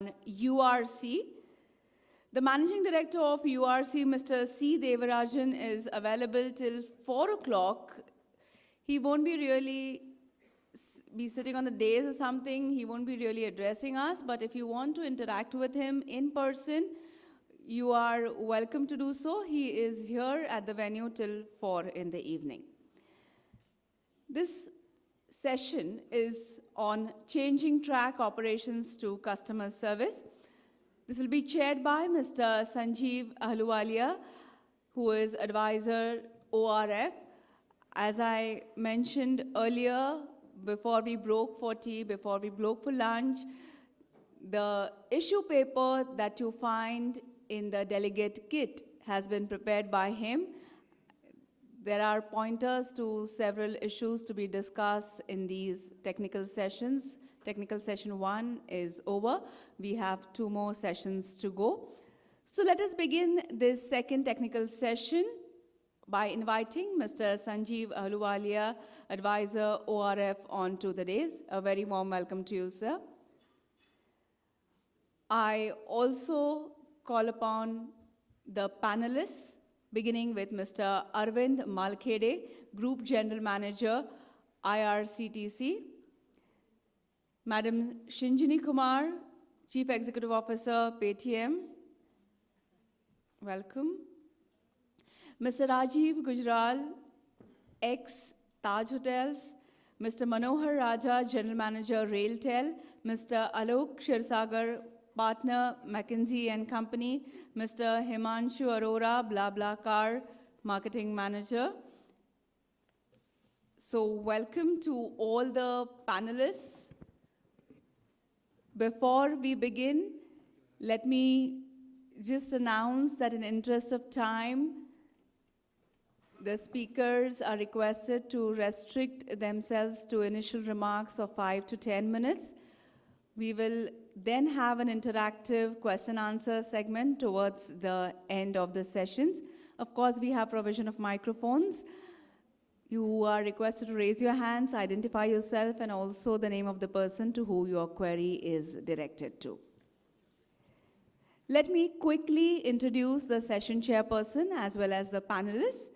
URC. The Managing Director of URC, Mr. C. Devarajan, is available till 4 o'clock. He won't be really sitting on the days or something. He won't be really addressing us, but if you want to interact with him in person, you are welcome to do so. He is here at the venue till 4 in the evening. This session is on changing track operations to customer service. This will be chaired by Mr. Sanjeev Ahluwalia, who is advisor ORF. As I mentioned earlier, before we broke for tea, before we broke for lunch, the issue paper that you find in the delegate kit has been prepared by him. There are pointers to several issues to be discussed in these technical sessions. Technical session 1 is over. We have 2 more sessions to go. So let us begin this second technical session by inviting Mr. Sanjeev Ahluwalia, advisor ORF, onto the dais. A very warm welcome to you, sir. I also call upon the panelists, beginning with Mr. Arvind Malkhede, Group General Manager, IRCTC, Madam Shinjini Kumar, Chief Executive Officer, Paytm. Welcome. Mr. Rajiv Gujral, ex-Taj Hotels, Mr. Manohar Raja, General Manager, RailTel, Mr. Alok Shirsagar, Partner, McKinsey & Company, Mr. Himanshu Arora, BlaBlaCar, Marketing Manager. So welcome to all the panelists. Before we begin, let me just announce that in interest of time, the speakers are requested to restrict themselves to initial remarks of 5 to 10 minutes. We will then have an interactive question-answer segment towards the end of the sessions. Of course, we have provision of microphones. You are requested to raise your hands, identify yourself, and also the name of the person to whom your query is directed to. Let me quickly introduce the session chairperson as well as the panelists.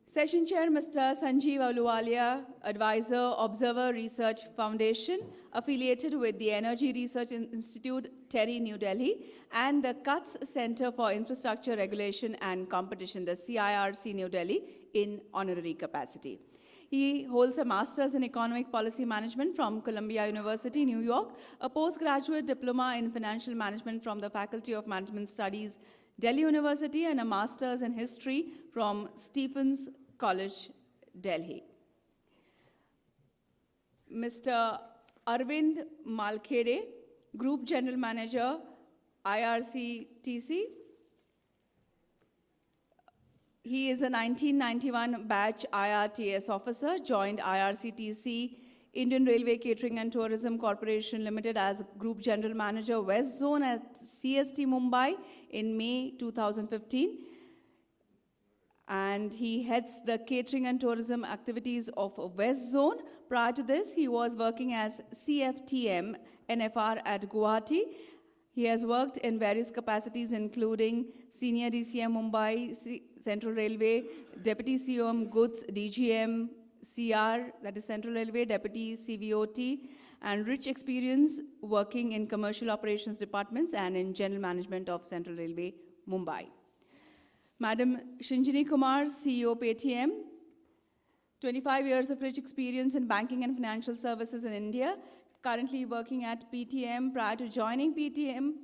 Session Chair, Mr. Sanjeev Ahluwalia, Advisor, Observer Research Foundation, affiliated with the Energy Research Institute, TERI, New Delhi, and the CUTS Center for Infrastructure Regulation and Competition, the CIRC, New Delhi, in honorary capacity. He holds a Master's in Economic Policy Management from Columbia University, New York, a postgraduate diploma in Financial Management from the Faculty of Management Studies, Delhi University, and a Master's in History from Stephens College, Delhi. Mr. Arvind Malkhede, Group General Manager, IRCTC. He is a 1991 batch IRTS officer, joined IRCTC, Indian Railway Catering and Tourism Corporation Limited as Group General Manager, West Zone at CST Mumbai in May 2015. And he heads the catering and tourism activities of West Zone. Prior to this, he was working as CFTM NFR at Guwahati. He has worked in various capacities, including Senior DCM Mumbai, Central Railway, Deputy COM Goods, DGM, CR, that is Central Railway, Deputy CVOT, and rich experience working in commercial operations departments and in general management of Central Railway, Mumbai. Madam Shinjini Kumar, CEO Paytm, 25 years of rich experience in banking and financial services in India, currently working at PTM. Prior to joining Paytm,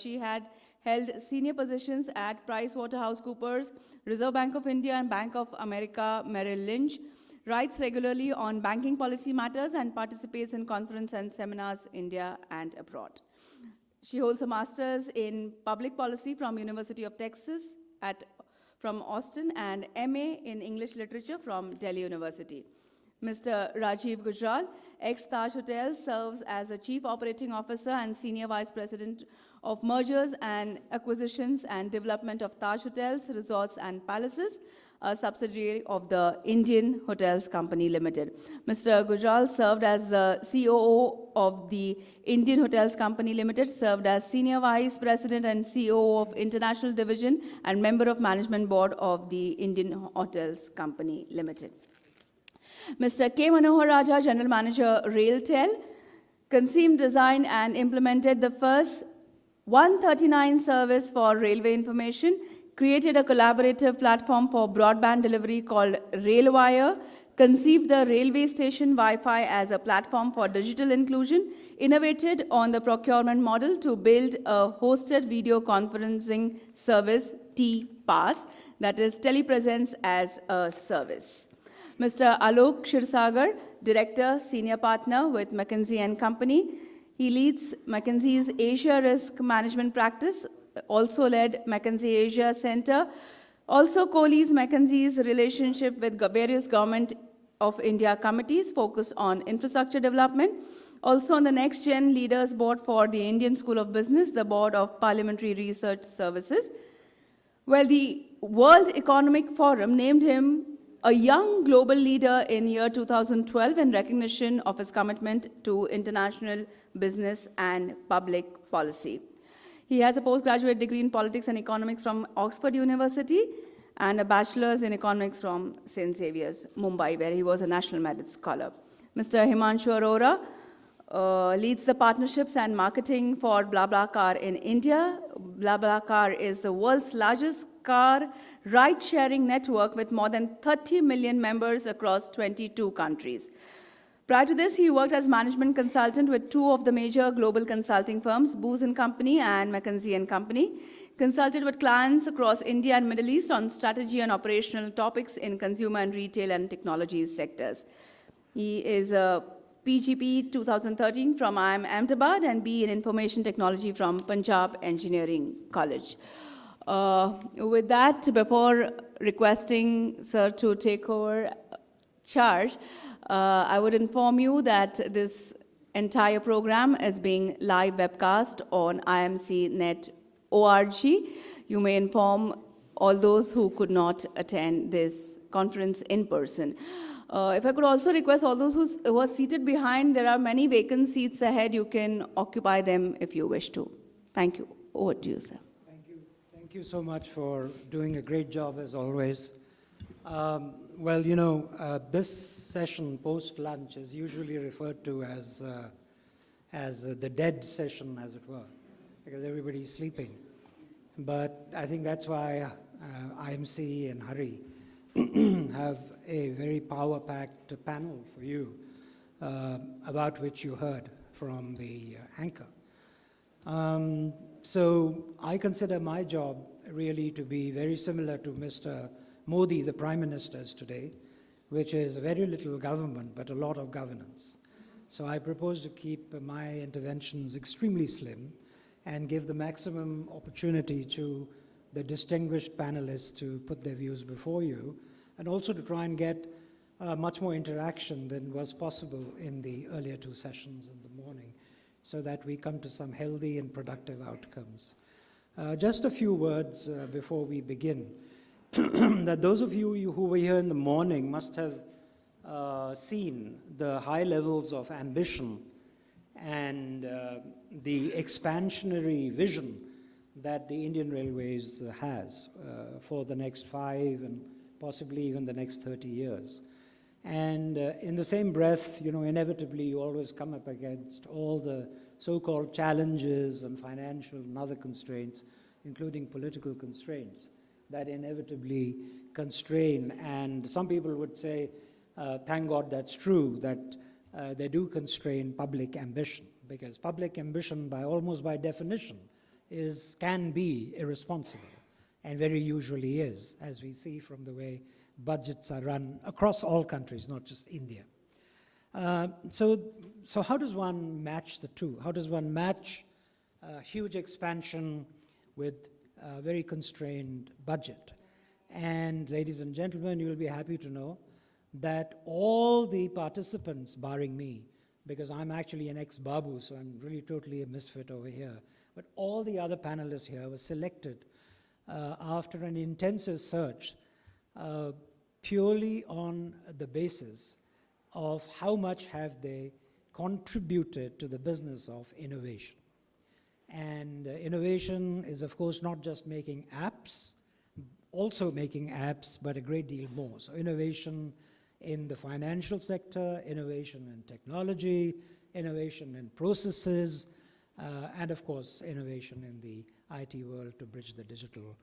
she had held senior positions at PricewaterhouseCoopers, Reserve Bank of India, and Bank of America Merrill Lynch, writes regularly on banking policy matters, and participates in conferences and seminars India and abroad. She holds a master's in public policy from University of Texas from Austin, and MA in English literature from Delhi University. Mr. Rajiv Gujral, ex-Taj Hotel, serves as the Chief Operating Officer and Senior Vice President of Mergers and Acquisitions and Development of Taj Hotels, Resorts and Palaces. a subsidiary of the Indian Hotels Company Limited. Mr. Gujral served as the COO of the Indian Hotels Company Limited, served as Senior Vice President and COO of International Division and Member of Management Board of the Indian Hotels Company Limited. Mr. K. Manohar Raja, General Manager, RailTel, conceived, designed and implemented the first 139 service for railway information, created a collaborative platform for broadband delivery called RailWire, conceived the railway station Wi-Fi as a platform for digital inclusion, innovated on the procurement model to build a hosted video conferencing service, T-Pass, that is telepresence as a service. Mr. Alok Shirsagar, Director, Senior Partner with McKinsey & Company. He leads McKinsey's Asia Risk Management Practice, also led McKinsey Asia Center, also co-leads McKinsey's relationship with various Government of India committees focused on infrastructure development, also on the Next Gen Leaders Board for the Indian School of Business, the Board of Parliamentary Research Services. Well, the World Economic Forum named him a young global leader in year 2012 in recognition of his commitment to international business and public policy. He has a postgraduate degree in politics and economics from Oxford University and a bachelor's in economics from St. Xavier's, Mumbai, where he was a National Merit Scholar. Mr. Himanshu Arora leads the partnerships and marketing for BlaBlaCar in India. BlaBlaCar is the world's largest car ride-sharing network with more than 30 million members across 22 countries. Prior to this, he worked as management consultant with two of the major global consulting firms, Booz & Company and McKinsey & Company. Consulted with clients across India and Middle East on strategy and operational topics in consumer and retail and technology sectors. He is a PGP 2013 from IIM Ahmedabad and B in Information Technology from Punjab Engineering College. With that, before requesting Sir to take over charge, I would inform you that this entire program is being live webcast on imcnet.org. You may inform all those who could not attend this conference in person. If I could also request all those who are seated behind, there are many vacant seats ahead. You can occupy them if you wish to. Thank you. Over to you, sir. Thank you so much for doing a great job as always. Well, you know, this session post-lunch is usually referred to as the dead session, as it were, because everybody's sleeping. But I think that's why IMC and Hari have a very power-packed panel for you, about which you heard from the anchor. So I consider my job really to be very similar to Mr. Modi, the Prime Minister's today, which is very little government, but a lot of governance. So I propose to keep my interventions extremely slim and give the maximum opportunity to the distinguished panelists to put their views before you, and also to try and get much more interaction than was possible in the earlier two sessions in the morning, so that we come to some healthy and productive outcomes. Just a few words before we begin. That those of you who were here in the morning must have seen the high levels of ambition and the expansionary vision that the Indian Railways has for the next 5 and possibly even the next 30 years. And in the same breath, you know, inevitably you always come up against all the so-called challenges and financial and other constraints, including political constraints, that inevitably constrain. And some people would say, thank God that's true, that they do constrain public ambition, because public ambition, almost by definition, can be irresponsible, and very usually is, as we see from the way budgets are run across all countries, not just India. So how does one match the two? How does one match huge expansion with a very constrained budget? And ladies and gentlemen, you will be happy to know that all the participants, barring me, because I'm actually an ex-Babu, so I'm really totally a misfit over here, but all the other panelists here were selected after an intensive search uh, purely on the basis of how much have they contributed to the business of innovation. And innovation is, of course, not just making apps, also making apps, but a great deal more. So innovation in the financial sector, innovation in technology, innovation in processes, and of course, innovation in the IT world to bridge the digital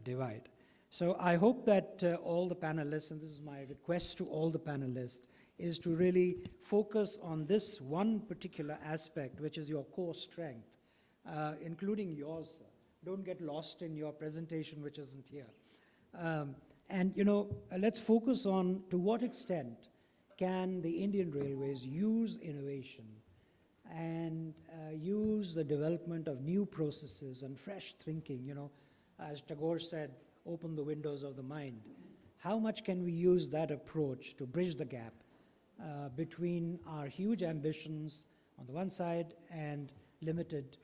divide. So I hope that all the panelists, and this is my request to all the panelists, is to really focus on this one particular aspect, which is your core strength, including yours. Don't get lost in your presentation, which isn't here. And let's focus on to what extent can the Indian Railways use innovation and use the development of new processes and fresh thinking, as Tagore said, open the windows of the mind. How much can we use that approach to bridge the gap between our huge ambitions on the one side and limited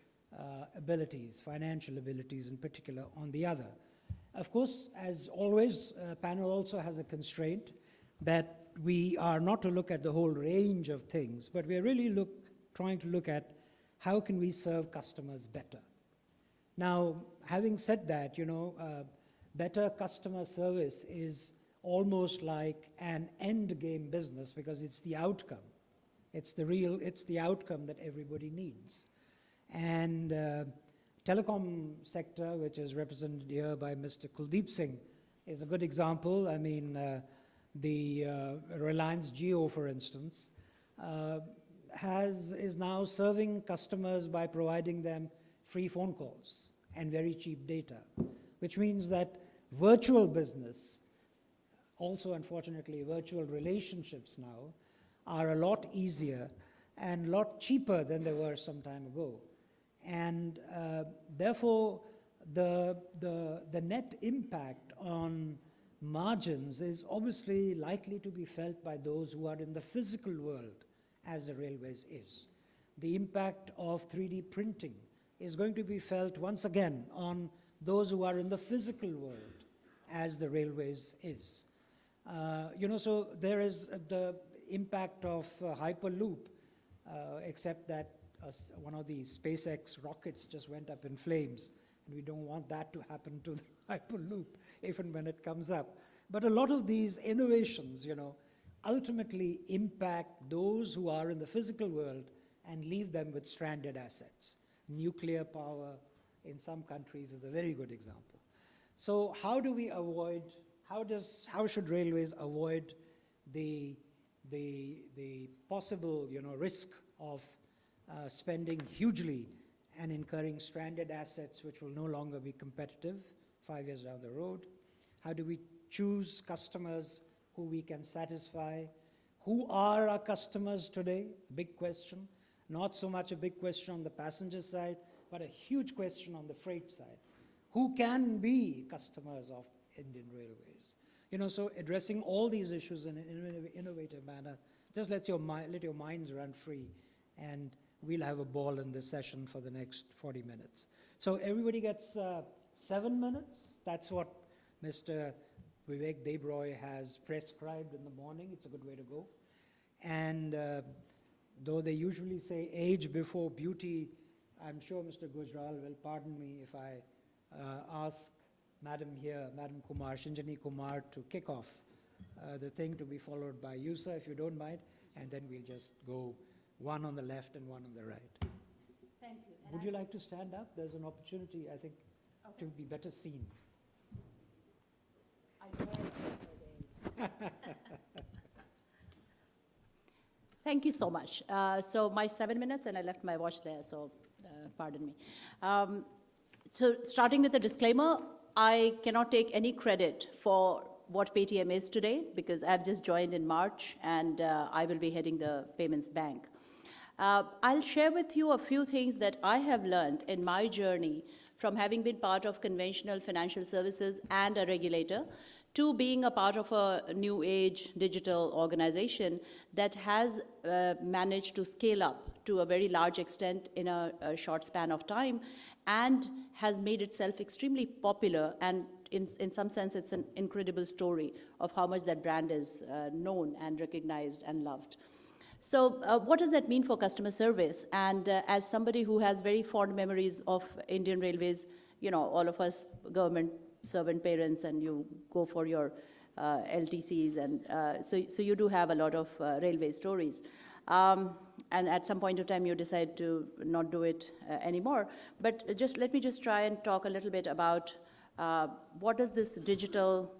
abilities, financial abilities in particular, on the other? Of course, as always, panel also has a constraint that we are not to look at the whole range of things, but we are really trying to look at how can we serve customers better. Now, having said that, better customer service is almost like an end game business because it's the outcome. It's the outcome that everybody needs. And telecom sector, which is represented here by Mr. Kuldeep Singh, is a good example. I mean, the Reliance Jio, for instance, is now serving customers by providing them free phone calls and very cheap data, which means that virtual business, also unfortunately virtual relationships now, are a lot easier and a lot cheaper than they were some time ago. And therefore, the net impact on margins is obviously likely to be felt by those who are in the physical world, as the railways is. The impact of 3D printing is going to be felt once again on those who are in the physical world, as the railways is. So there is the impact of Hyperloop, except that one of the SpaceX rockets just went up in flames, and we don't want that to happen to the Hyperloop, even when it comes up. But a lot of these innovations, ultimately impact those who are in the physical world and leave them with stranded assets. Nuclear power in some countries is a very good example. So how do we avoid, how should railways avoid the possible, risk of spending hugely and incurring stranded assets which will no longer be competitive 5 years down the road? How do we choose customers who we can satisfy? Who are our customers today? Big question. Not so much a big question on the passenger side, but a huge question on the freight side. Who can be customers of Indian Railways? So addressing all these issues in an innovative manner, just let your minds run free, and we'll have a ball in this session for the next 40 minutes. So everybody gets 7 minutes. That's what Mr. Vivek Debroy has prescribed in the morning. It's a good way to go. And though they usually say age before beauty, I'm sure Mr. Gujral will pardon me if I ask Madam here, Madam Kumar, Shinjani Kumar, to kick off the thing, to be followed by you, sir, if you don't mind, and then we'll just go one on the left and one on the right. Thank you. Would you like to stand up? There's an opportunity, I think, to be better seen. Thank you so much. So my 7 minutes, and I left my watch there, so pardon me. So starting with a disclaimer, I cannot take any credit for what Paytm is today, because I've just joined in March, and I will be heading the payments bank. I'll share with you a few things that I have learned in my journey from having been part of conventional financial services and a regulator to being a part of a new age digital organization that has managed to scale up to a very large extent in a short span of time and has made itself extremely popular and in some sense, it's an incredible story of how much that brand is known and recognized and loved. So what does that mean for customer service? And as somebody who has very fond memories of Indian Railways, you know, all of us government servant parents, and you go for your LTCs, and so you do have a lot of railway stories. And at some point of time, you decide to not do it anymore. But let me try and talk a little bit about what does this digital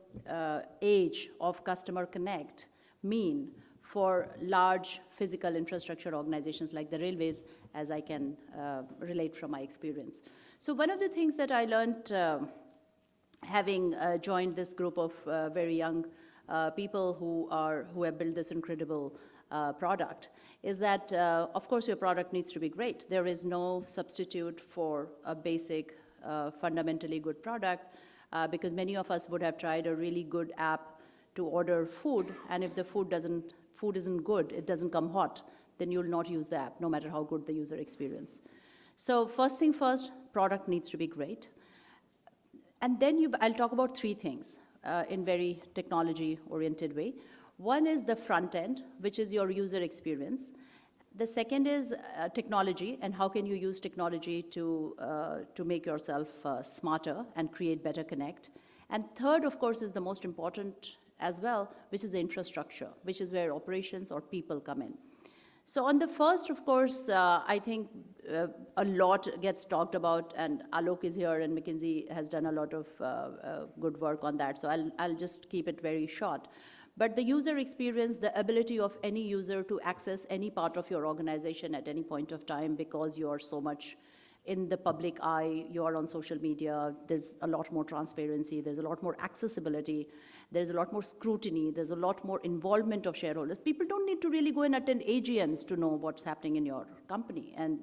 age of customer connect mean for large physical infrastructure organizations like the railways, as I can relate from my experience. So one of the things that I learned having joined this group of very young people who have built this incredible product is that, of course, your product needs to be great. There is no substitute for a basic, fundamentally good product, because many of us would have tried a really good app to order food, and if the food isn't good, it doesn't come hot, then you'll not use the app, no matter how good the user experience. So first thing first, product needs to be great. And then I'll talk about three things in very technology-oriented way. One is the front end, which is your user experience. The second is technology, and how can you use technology to make yourself smarter and create better connect. And third, of course, is the most important as well, which is the infrastructure, which is where operations or people come in. So on the first, of course, I think a lot gets talked about, and Alok is here, and McKinsey has done a lot of good work on that, so I'll just keep it very short. But the user experience, the ability of any user to access any part of your organization at any point of time, because you're so much in the public eye, you're on social media, there's a lot more transparency, there's a lot more accessibility, there's a lot more scrutiny, there's a lot more involvement of shareholders. People don't need to really go and attend AGMs to know what's happening in your company, and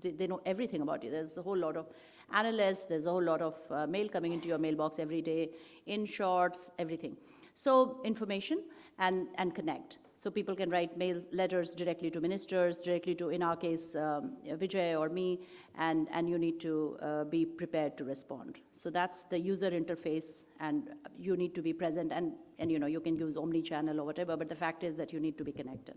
they know everything about you. There's a whole lot of analysts, there's a whole lot of mail coming into your mailbox every day, in shorts, everything. So information and connect. So people can write mail letters directly to ministers, directly to, in our case, Vijay or me, and you need to be prepared to respond. So that's the user interface, and you need to be present, and you know, you can use omni-channel or whatever, but the fact is that you need to be connected.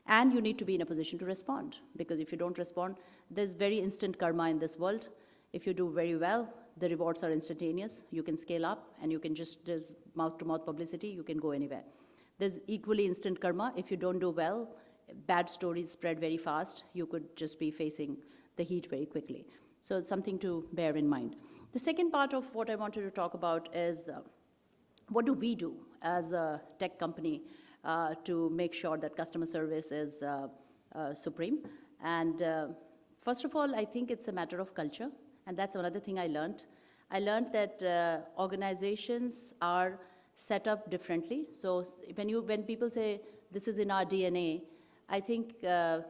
And you need to be in a position to respond, because if you don't respond, there's very instant karma in this world. If you do very well, the rewards are instantaneous. You can scale up, and you can there's mouth-to-mouth publicity, you can go anywhere. There's equally instant karma. If you don't do well, bad stories spread very fast. You could just be facing the heat very quickly. So it's something to bear in mind. The second part of what I wanted to talk about is what do we do as a tech company to make sure that customer service is supreme? And first of all, I think it's a matter of culture. And that's another thing I learned. I learned that organizations are set up differently. So when people say this is in our DNA, I think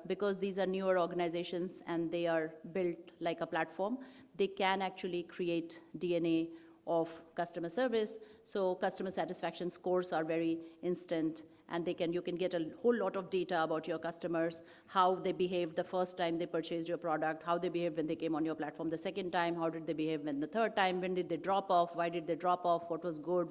because these are newer organizations and they are built like a platform, they can actually create DNA of customer service. So customer satisfaction scores are very instant, and you can get a whole lot of data about your customers, how they behaved the first time they purchased your product, how they behaved when they came on your platform the second time, how did they behave when the third time, when did they drop off, why did they drop off, what was good,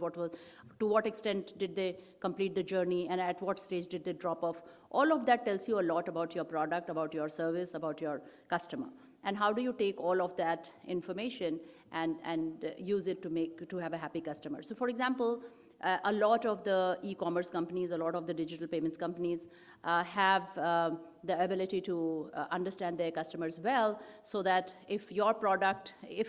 to what extent did they complete the journey, and at what stage did they drop off. All of that tells you a lot about your product, about your service, about your customer. And how do you take all of that information and use it to have a happy customer? So for example, a lot of the e-commerce companies, a lot of the digital payments companies have the ability to understand their customers well, so that if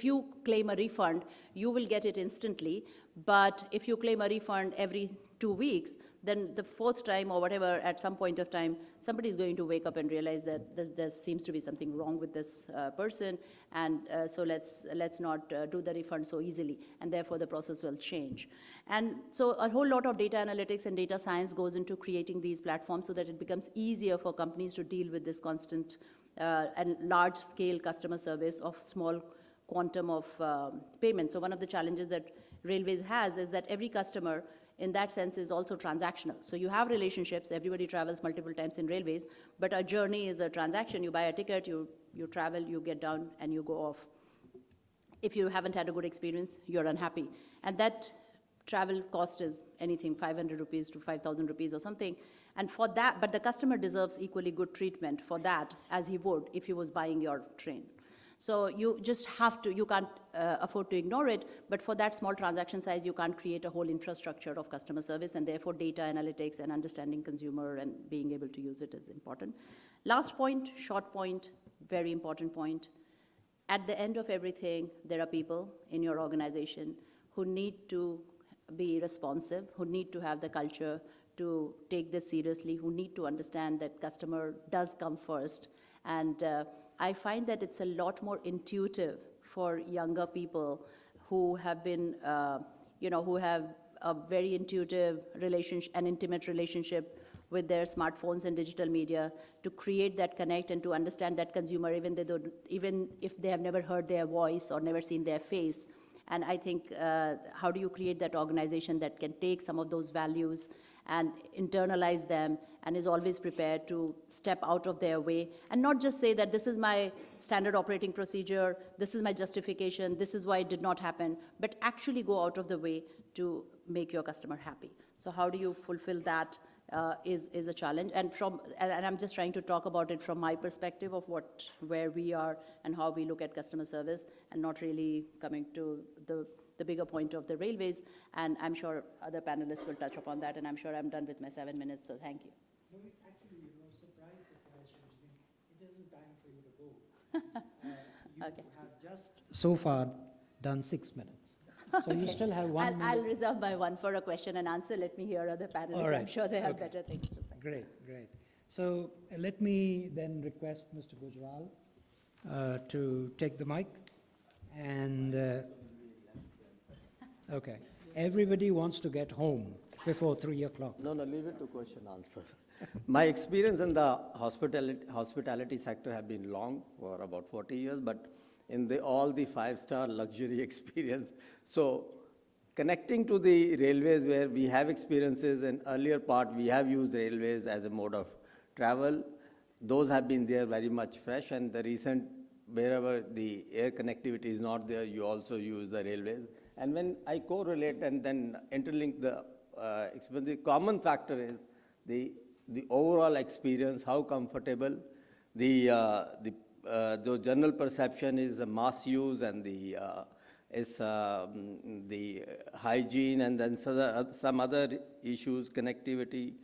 you claim a refund, you will get it instantly. But if you claim a refund every 2 weeks, then the fourth time or whatever, at some point of time, somebody is going to wake up and realize that there seems to be something wrong with this person, and so let's not do the refund so easily, and therefore the process will change. And so a whole lot of data analytics and data science goes into creating these platforms so that it becomes easier for companies to deal with this constant and large-scale customer service of small quantum of payments. So one of the challenges that Railways has is that every customer in that sense is also transactional. So you have relationships, everybody travels multiple times in Railways, but a journey is a transaction. You buy a ticket, you travel, you get down, and you go off. if you haven't had a good experience, you're unhappy. And that travel cost is anything 500 rupees to 5,000 rupees or something. And for that, but the customer deserves equally good treatment for that as he would if he was buying your train. So you just have to, you can't afford to ignore it, but for that small transaction size, you can't create a whole infrastructure of customer service, and therefore data analytics and understanding consumer and being able to use it is important. Last point, short point, very important point. At the end of everything, there are people in your organization who need to be responsive, who need to have the culture to take this seriously, who need to understand that customer does come first. And I find that it's a lot more intuitive for younger people who have been, who have a very intuitive relationship, an intimate relationship with their smartphones and digital media, to create that connect and to understand that consumer, even if they have never heard their voice or never seen their face. And I think, how do you create that organization that can take some of those values and internalize them and is always prepared to step out of their way and not just say that this is my standard operating procedure, this is my justification, this is why it did not happen, but actually go out of the way to make your customer happy. So how do you fulfill that is a challenge. And I'm just trying to talk about it from my perspective of where we are and how we look at customer service, and not really coming to the bigger point of the railways. And I'm sure other panelists will touch upon that, and I'm sure I'm done with my 7 minutes, so thank you. No, actually, surprise, Shruti. It isn't time for you to go. You Okay. have just so far done 6 minutes. So you still have 1 minute. I'll reserve my one for a question and answer. Let me hear other panelists. All right. I'm sure they have Okay. better things to say. Great, great. So let me then request Mr. Gujral to take the mic. And, okay, everybody wants to get home before 3 o'clock. No, leave it to question answer. My experience in the hospitality sector have been long, for about 40 years, but in all the 5-star luxury experience. So connecting to the railways, where we have experiences in earlier part, we have used railways as a mode of travel. Those have been there very much fresh, and the recent, wherever the air connectivity is not there, you also use the railways. And when I correlate and then interlink the experience, the common factor is the overall experience, how comfortable, the general perception is the mass use, and the hygiene, and then some other issues, connectivity.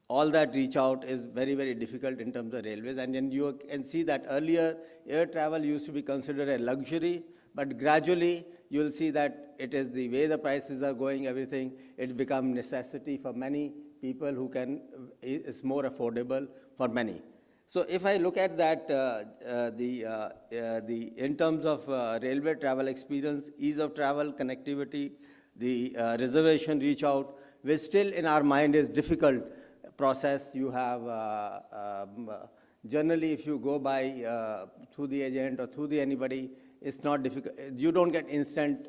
All that reach out is very, very difficult in terms of railways. And then you can see that earlier air travel used to be considered a luxury, but gradually you will see that it is the way the prices are going, everything, it become necessity for many people who can, it's more affordable for many. So if I look at that, in terms of railway travel experience, ease of travel, connectivity, the reservation reach out, which still in our mind is difficult process. You have, generally if you go by through the agent or through the anybody, it's not difficult. You don't get instant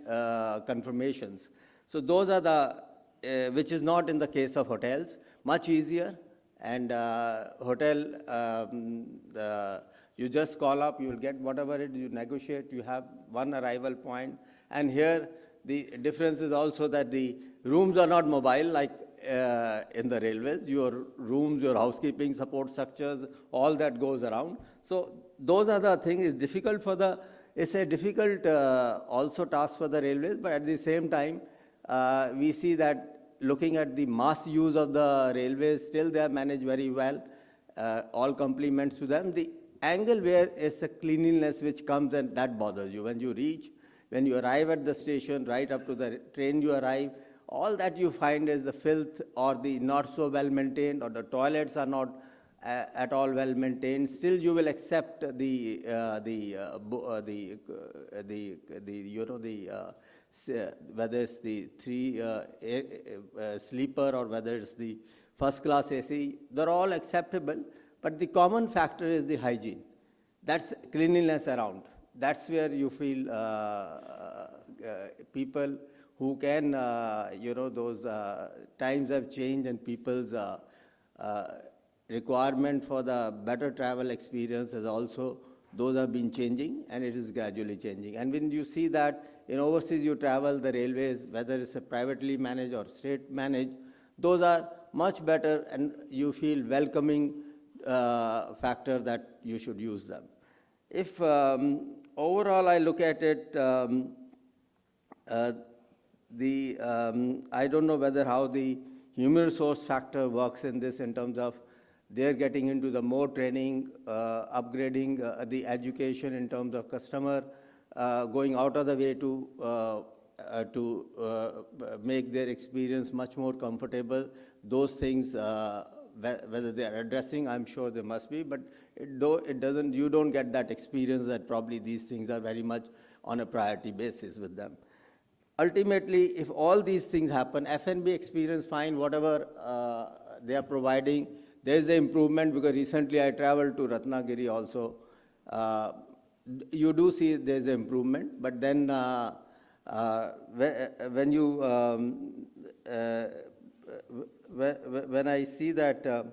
confirmations. So those are the, which is not in the case of hotels, much easier. And hotel, you just call up, you will get whatever it is, you negotiate, you have one arrival point. And here, the difference is also that the rooms are not mobile like in the railways. Your rooms, your housekeeping support structures, all that goes around. So those are the things. It's difficult for it's a difficult also task for the railways, but at the same time, we see that looking at the mass use of the railways, still they are managed very well, all compliments to them. The angle where is a cleanliness which comes, and that bothers you. When you reach, when you arrive at the station, right up to the train you arrive, all that you find is the filth or the not so well maintained, or the toilets are not at all well maintained. Still you will accept whether it's the sleeper or whether it's the first class AC, they're all acceptable, but the common factor is the hygiene. That's cleanliness around. That's where you feel people who can, those times have changed, and people's requirement for the better travel experience has also Those have been changing, and it is gradually changing. And when you see that in overseas you travel, the railways, whether it's a privately managed or state managed, those are much better, and you feel welcoming factor that you should use them. If overall I look at it, I don't know whether how the human resource factor works in this in terms of they're getting into the more training, upgrading the education in terms of customer, going out of the way to make their experience much more comfortable. Those things, whether they are addressing, I'm sure they must be, but it doesn't, you don't get that experience that probably these things are very much on a priority basis with them. Ultimately, if all these things happen, F&B experience fine, whatever they are providing, there is an improvement, because recently I traveled to Ratnagiri also. You do see there is an improvement, but then when I see that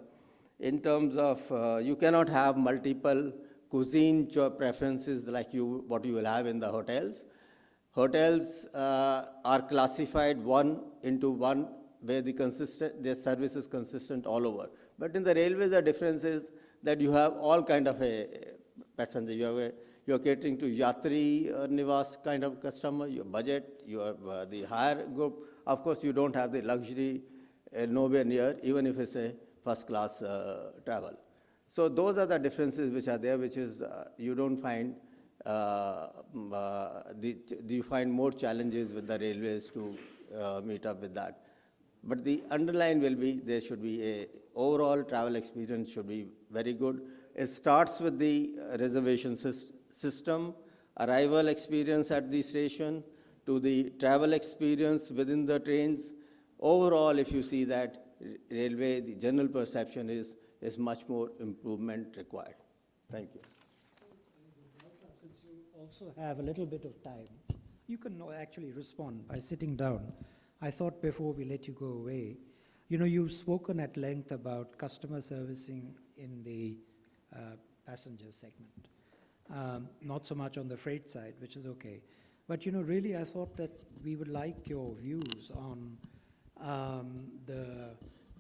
in terms of you cannot have multiple cuisine preferences like what you will have in the hotels. Hotels are classified into one where their service is consistent all over. But in the railways, the difference is that you have all kind of a passenger. You're catering to Yatri Nivas kind of customer, your budget, your the higher group. Of course, you don't have the luxury nowhere near, even if it's a first class travel. So those are the differences which are there, which is you don't find, you find more challenges with the railways to meet up with that. But the underline will be, there should be a overall travel experience should be very good. It starts with the reservation system, arrival experience at the station, to the travel experience within the trains. Overall, if you see that railway, the general perception is much more improvement required. Thank you. Since you also have a little bit of time, you can actually respond by sitting down. I thought before we let you go away, you've spoken at length about customer servicing in the passenger segment. Not so much on the freight side, which is okay. But, really I thought that we would like your views on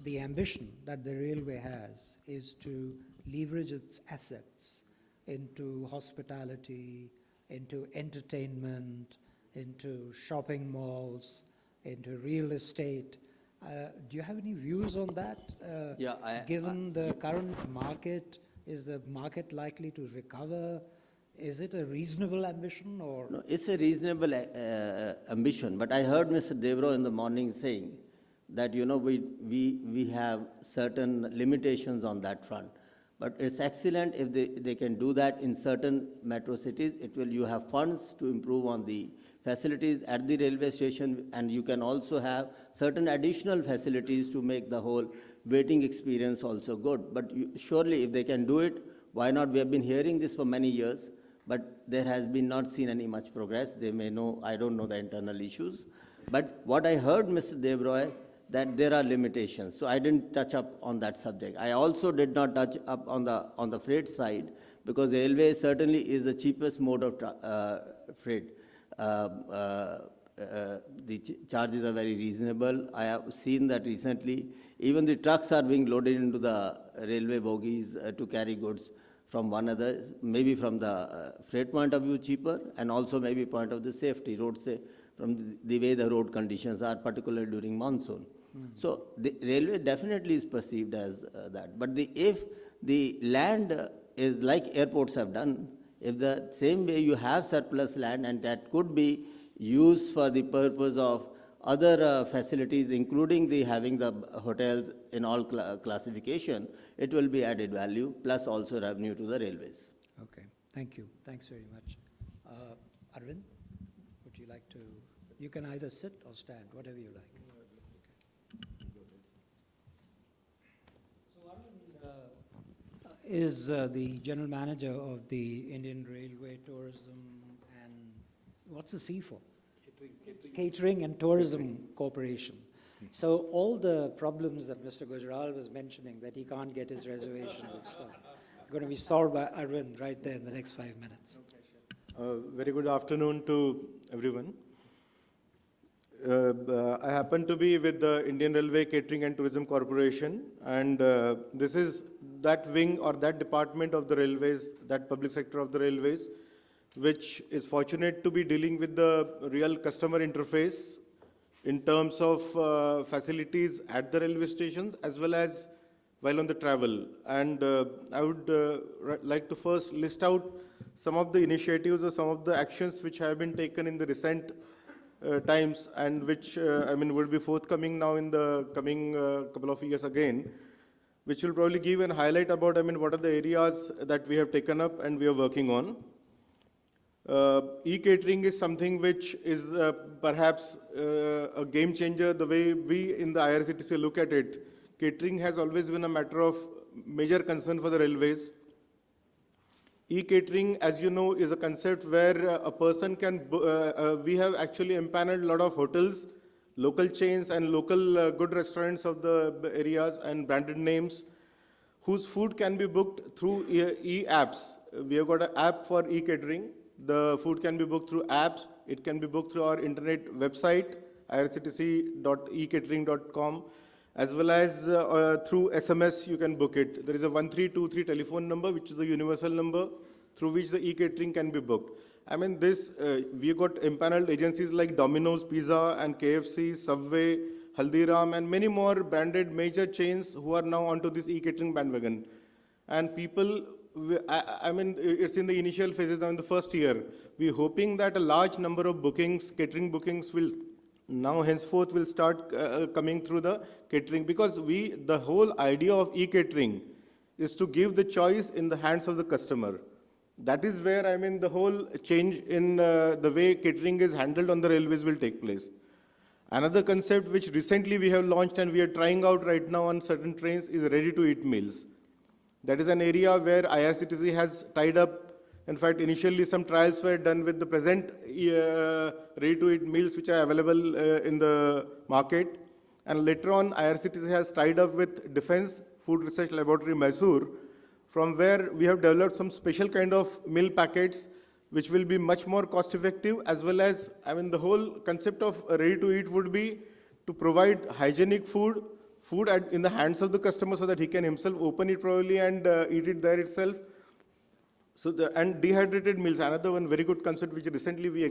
the ambition that the railway has is to leverage its assets into hospitality, into entertainment, into shopping malls, into real estate. Do you have any views on that? Given the current market, is the market likely to recover? Is it a reasonable ambition or? No, it's a reasonable ambition, but I heard Mr. Devro in the morning saying that, we have certain limitations on that front. But it's excellent if they can do that in certain metro cities. You have funds to improve on the facilities at the railway station, and you can also have certain additional facilities to make the whole waiting experience also good. But surely if they can do it, why not? We have been hearing this for many years, but there has been not seen any much progress. They may know, I don't know the internal issues. But what I heard, Mr. Devroy, that there are limitations. So I didn't touch up on that subject. I also did not touch up on the freight side, because the railway certainly is the cheapest mode of freight. The charges are very reasonable. I have seen that recently. Even the trucks are being loaded into the railway bogies to carry goods from one another, maybe from the freight point of view cheaper, and also maybe point of the safety, from the way the road conditions are, particularly during monsoon. So the railway definitely is perceived as that. But if the land is like airports have done, if the same way you have surplus land and that could be used for the purpose of other facilities, including having the hotels in all classification, it will be added value, plus also revenue to the railways. Okay, thank you. Thanks very much. Arvind, would you like to? You can either sit or stand, whatever you like. So Arvind is the general manager of the Indian Railway Tourism and what's the C for? Catering and Tourism Corporation. So all the problems that Mr. Gujral was mentioning, that he can't get his reservations and stuff, going to be solved by Arvind right there in the next 5 minutes. Very good afternoon to everyone. I happen to be with the Indian Railway Catering and Tourism Corporation, and this is that wing or that department of the railways, that public sector of the railways, which is fortunate to be dealing with the real customer interface in terms of facilities at the railway stations as well as while on the travel. And I would like to first list out some of the initiatives or some of the actions which have been taken in the recent times and which, would be forthcoming now in the coming couple of years again, which will probably give a highlight about, what are the areas that we have taken up and we are working on. E-catering is something which is perhaps a game changer. The way we in the IRCTC look at it, catering has always been a matter of major concern for the railways. E-catering, as you know, is a concept where a person can, we have actually empaneled a lot of hotels, local chains and local good restaurants of the areas and branded names whose food can be booked through e-apps. We have got an app for e-catering. The food can be booked through apps. It can be booked through our internet website, irctc.ecatering.com, as well as through SMS you can book it. There is a 1323 telephone number, which is the universal number through which the e-catering can be booked. We've got empaneled agencies like Domino's Pizza and KFC, Subway, Haldiram, and many more branded major chains who are now onto this e-catering bandwagon. And people, it's in the initial phases now in the first year. We're hoping that a large number of bookings, catering bookings will now henceforth will start coming through the catering, because the whole idea of e-catering is to give the choice in the hands of the customer. That is where, the whole change in the way catering is handled on the railways will take place. Another concept which recently we have launched and we are trying out right now on certain trains is ready-to-eat meals. That is an area where IRCTC has tied up. In fact, initially some trials were done with the present ready-to-eat meals which are available in the market. And later on, IRCTC has tied up with Defense Food Research Laboratory, Mysore, from where we have developed some special kind of meal packets which will be much more cost-effective, as well as, the whole concept of ready-to-eat would be to provide hygienic food in the hands of the customer so that he can himself open it probably and eat it there itself. And dehydrated meals, another one very good concept which recently we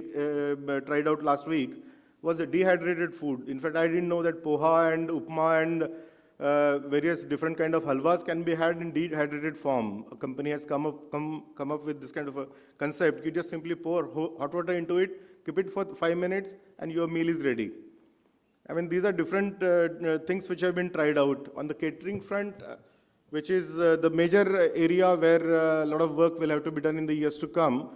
tried out last week was the dehydrated food. In fact, I didn't know that poha and upma and various different kind of halwas can be had in dehydrated form. A company has come up with this kind of a concept. You just simply pour hot water into it, keep it for 5 minutes, and your meal is ready. These are different things which have been tried out. On the catering front, which is the major area where a lot of work will have to be done in the years to come,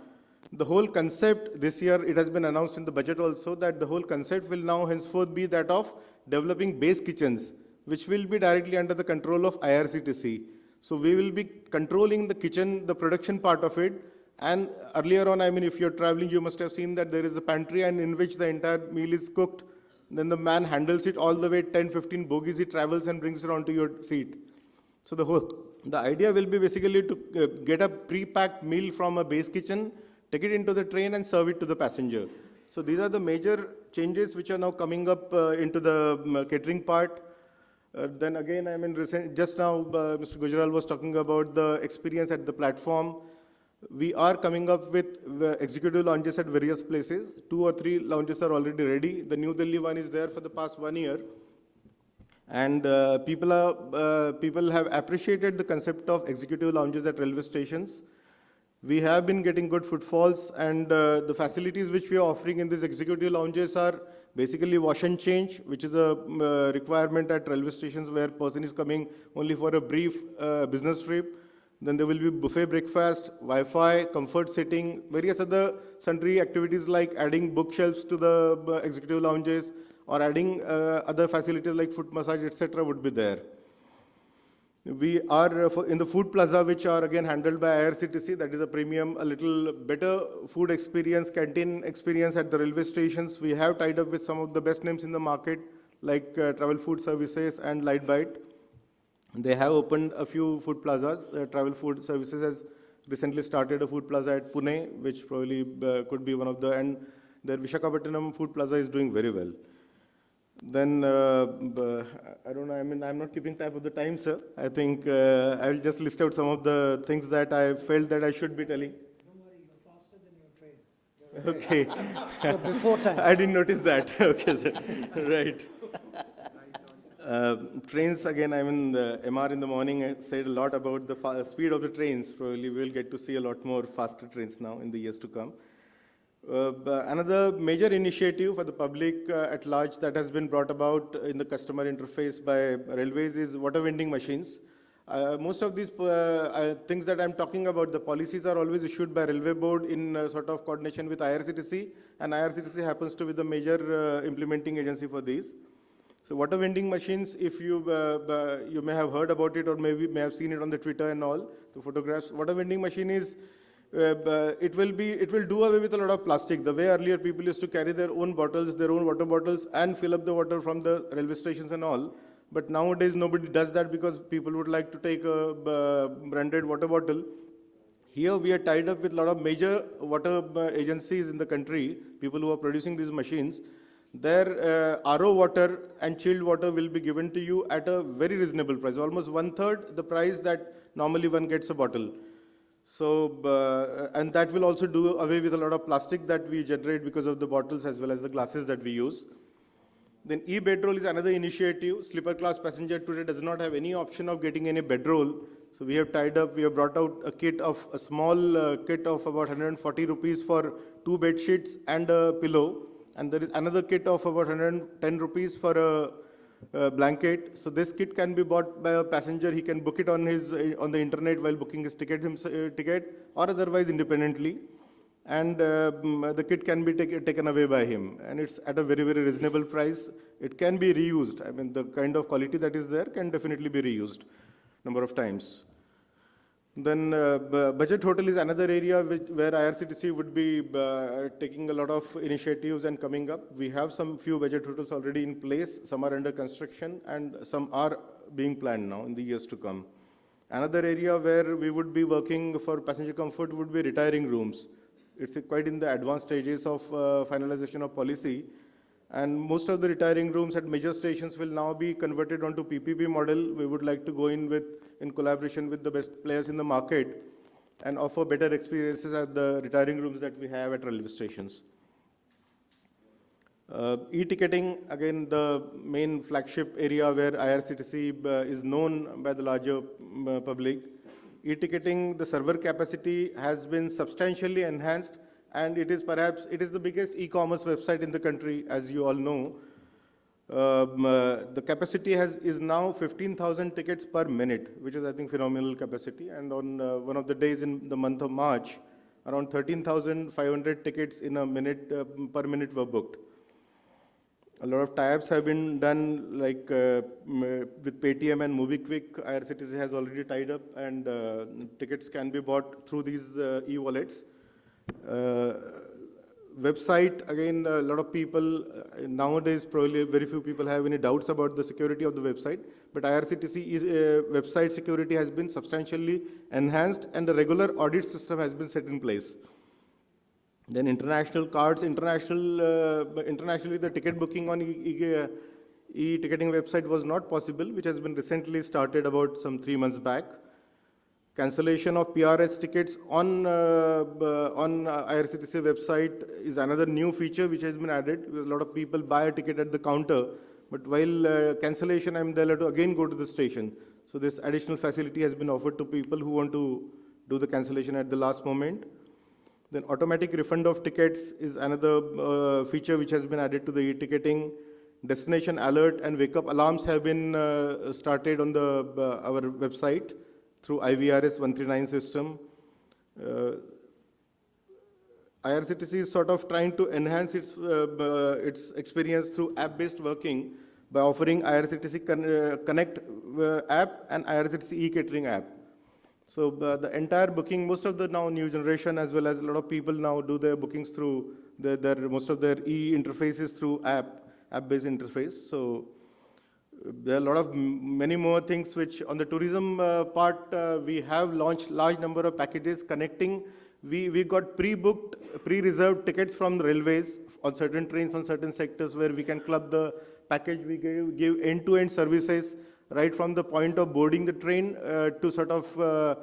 the whole concept this year, it has been announced in the budget also that the whole concept will now henceforth be that of developing base kitchens, which will be directly under the control of IRCTC. So we will be controlling the kitchen, the production part of it. And earlier on, if you're traveling, you must have seen that there is a pantry and in which the entire meal is cooked. Then the man handles it all the way 10, 15 bogies, he travels and brings it onto your seat. So the idea will be basically to get a pre-packed meal from a base kitchen, take it into the train and serve it to the passenger. So these are the major changes which are now coming up into the catering part. Then again, just now Mr. Gujral was talking about the experience at the platform. We are coming up with executive lounges at various places. 2 or 3 lounges are already ready. The New Delhi one is there for the past 1 year. And people have appreciated the concept of executive lounges at railway stations. We have been getting good footfalls, and the facilities which we are offering in these executive lounges are basically wash and change, which is a requirement at railway stations where person is coming only for a brief business trip. Then there will be buffet breakfast, Wi-Fi, comfort sitting, various other sundry activities like adding bookshelves to the executive lounges or adding other facilities like foot massage, etc. would be there. We are in the food plaza, which are again handled by IRCTC. That is a premium, a little better food experience, canteen experience at the railway stations. We have tied up with some of the best names in the market like Travel Food Services and Lightbite. They have opened a few food plazas. Travel Food Services has recently started a food plaza at Pune, which probably could be one of the, and their Visakhapatnam food plaza is doing very well. Then, I don't know, I mean, I'm not keeping track of the time, sir. I think I will just list out some of the things that I felt that I should be telling. Don't worry, you're faster than your trains. Okay. So before time. I didn't notice that. Okay, sir. Right. Trains, again, I mean, the MR in the morning said a lot about the speed of the trains. Probably we'll get to see a lot more faster trains now in the years to come. Another major initiative for the public at large that has been brought about in the customer interface by railways is water vending machines. Most of these things that I'm talking about, the policies are always issued by Railway Board in sort of coordination with IRCTC, and IRCTC happens to be the major implementing agency for these. So water vending machines, if you may have heard about it or maybe may have seen it on the Twitter and all, the photographs. Water vending machine is, it will do away with a lot of plastic. The way earlier people used to carry their own bottles, their own water bottles, and fill up the water from the railway stations and all. But nowadays nobody does that because people would like to take a branded water bottle. Here we are tied up with a lot of major water agencies in the country, people who are producing these machines. Their RO water and chilled water will be given to you at a very reasonable price, almost 1/3 the price that normally one gets a bottle. So, and that will also do away with a lot of plastic that we generate because of the bottles as well as the glasses that we use. Then e-bedroll is another initiative. Sleeper class passenger today does not have any option of getting any bedroll. So we have tied up, we have brought out a small kit of about 140 rupees for 2 bed sheets and a pillow. And there is another kit of about 110 rupees for a blanket. So this kit can be bought by a passenger. He can book it on the internet while booking his ticket, or otherwise independently. And the kit can be taken away by him. And it's at a very, very reasonable price. It can be reused. I mean, the kind of quality that is there can definitely be reused number of times. Then budget hotel is another area where IRCTC would be taking a lot of initiatives and coming up. We have some few budget hotels already in place. Some are under construction and some are being planned now in the years to come. Another area where we would be working for passenger comfort would be retiring rooms. It's quite in the advanced stages of finalization of policy. And most of the retiring rooms at major stations will now be converted onto PPP model. We would like to go in collaboration with the best players in the market and offer better experiences at the retiring rooms that we have at railway stations. E-ticketing, again, the main flagship area where IRCTC is known by the larger public. E-ticketing, the server capacity has been substantially enhanced, and it is the biggest e-commerce website in the country, as you all know. The capacity is now 15,000 tickets per minute, which is, I think, phenomenal capacity. And on one of the days in the month of March, around 13,500 tickets in a minute per minute were booked. A lot of tie-ups have been done, like with Paytm and MobiKwik. IRCTC has already tied up, and tickets can be bought through these e-wallets. Website, again, a lot of people, nowadays probably very few people have any doubts about the security of the website, but IRCTC website security has been substantially enhanced and a regular audit system has been set in place. Then international cards, internationally the ticket booking on e-ticketing website was not possible, which has been recently started about some 3 months back. Cancellation of PRS tickets on IRCTC website is another new feature which has been added. A lot of people buy a ticket at the counter, but while cancellation, they'll have to again go to the station. So this additional facility has been offered to people who want to do the cancellation at the last moment. Then automatic refund of tickets is another feature which has been added to the e-ticketing. Destination alert and wake-up alarms have been started on our website through IVRS 139 system. IRCTC is sort of trying to enhance its experience through app-based working by offering IRCTC Connect app and IRCTC e-catering app. So the entire booking, most of the now new generation as well as a lot of people now do their bookings through most of their e-interfaces through app-based interface. So there are a lot of many more things which on the tourism part, we have launched large number of packages connecting. We got pre-booked, pre-reserved tickets from the railways on certain trains, on certain sectors where we can club the package. We give end-to-end services right from the point of boarding the train to sort of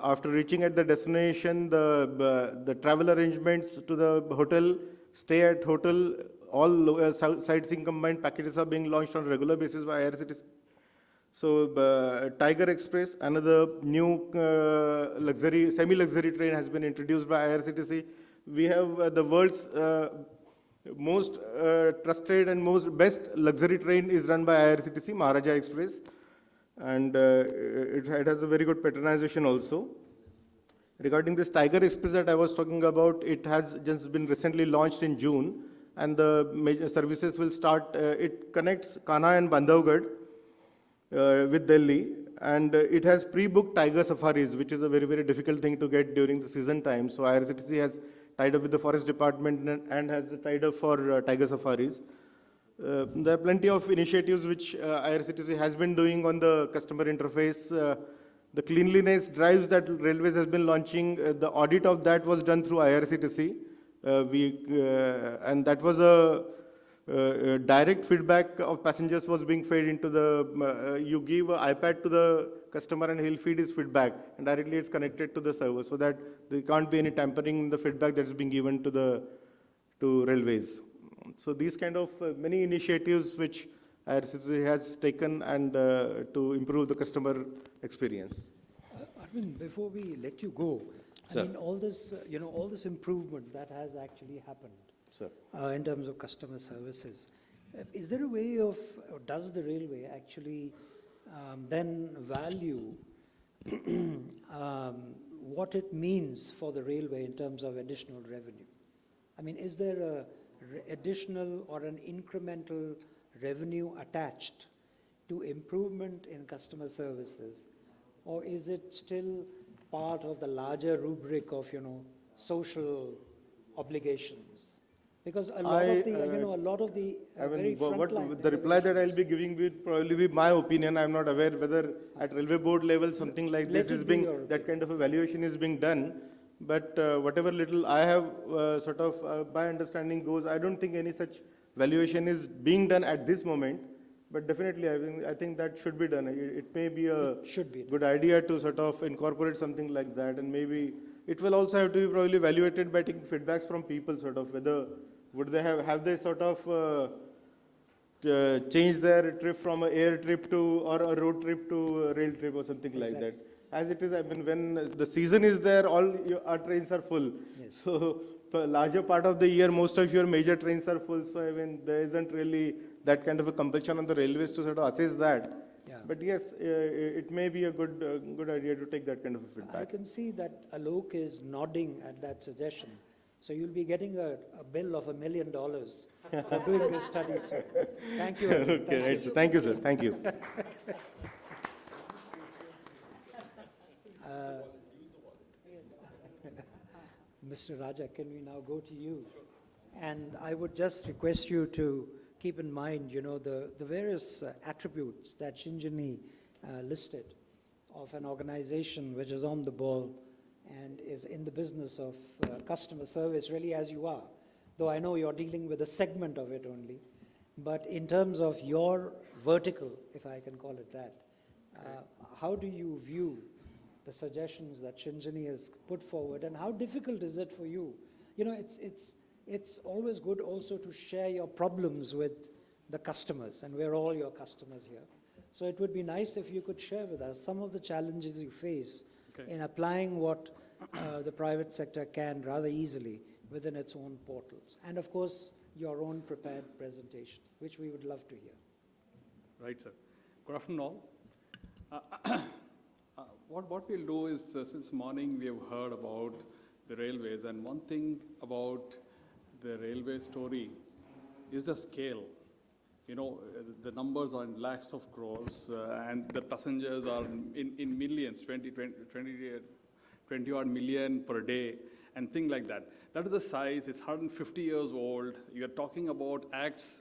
after reaching at the destination, the travel arrangements to the hotel, stay at hotel, all sightseeing combined packages are being launched on a regular basis by IRCTC. So Tiger Express, another new luxury, semi-luxury train has been introduced by IRCTC. We have the world's most trusted and most best luxury train is run by IRCTC, Maharaja Express. And it has a very good patronization also. Regarding this Tiger Express that I was talking about, it has just been recently launched in June, and the major services will start. It connects Kanha and Bandhavgarh with Delhi, and it has pre-booked tiger safaris, which is a very, very difficult thing to get during the season time. So IRCTC has tied up with the forest department and has tied up for tiger safaris. There are plenty of initiatives which IRCTC has been doing on the customer interface. The cleanliness drives that Railways has been launching, the audit of that was done through IRCTC. And that was a direct feedback of passengers was being fed into the, you give an iPad to the customer and he'll feed his feedback, and directly it's connected to the server so that there can't be any tampering in the feedback that's being given to Railways. So these kind of many initiatives which IRCTC has taken and to improve the customer experience. Arvind, before we let you go, Sir. I mean, all this, all this improvement that has actually happened Sir. in terms of customer services, is there a way of, or does the railway actually then value what it means for the railway in terms of additional revenue? I mean, is there a additional or an incremental revenue attached to improvement in customer services, or is it still part of the larger rubric of, social obligations? Because a lot of the very frontline The reply that I'll be giving will probably be my opinion. I'm not aware whether at railway board level something like this is being, that kind of evaluation is being done. But whatever little I have sort of, my understanding goes, I don't think any such valuation is being done at this moment. But definitely, I think that should be done. It may be a good idea to sort of incorporate something like that, and maybe it will also have to be probably evaluated by taking feedbacks from people, sort of whether would they have they sort of changed their trip from an air trip to or a road trip to a rail trip or something like that. As it is, I mean, when the season is there, all our trains are full. Yes. So the larger part of the year, most of your major trains are full. So I mean, there isn't really that kind of a compulsion on the railways to sort of assess that. Yeah. But yes, it may be a good idea to take that kind of a feedback. I can see that Alok is nodding at that suggestion. So you'll be getting a bill of $1 million for doing this study, sir. Thank you. Okay, thank right. you. So thank you, sir. Thank you. Mr. Raja, can we now go to you? And I would just request you to keep in mind, the various attributes that Shinjini listed of an organization which is on the ball and is in the business of customer service, really as you are, though I know you're dealing with a segment of it only. But in terms of your vertical, if I can call it that, how do you view the suggestions that Shinjini has put forward, and how difficult is it for you? It's always good also to share your problems with the customers, and we're all your customers here. So it would be nice if you could share with us some of the challenges you face in applying what the private sector can rather easily within its own portals. And of course, your own prepared presentation, which we would love to hear. Right, sir. Good afternoon all. What we'll do is, since morning we have heard about the railways, and one thing about the railway story is the scale. The numbers are in lakhs of crores, and the passengers are in millions, 20 odd million per day, and things like that. That is the size. It's 150 years old. You're talking about acts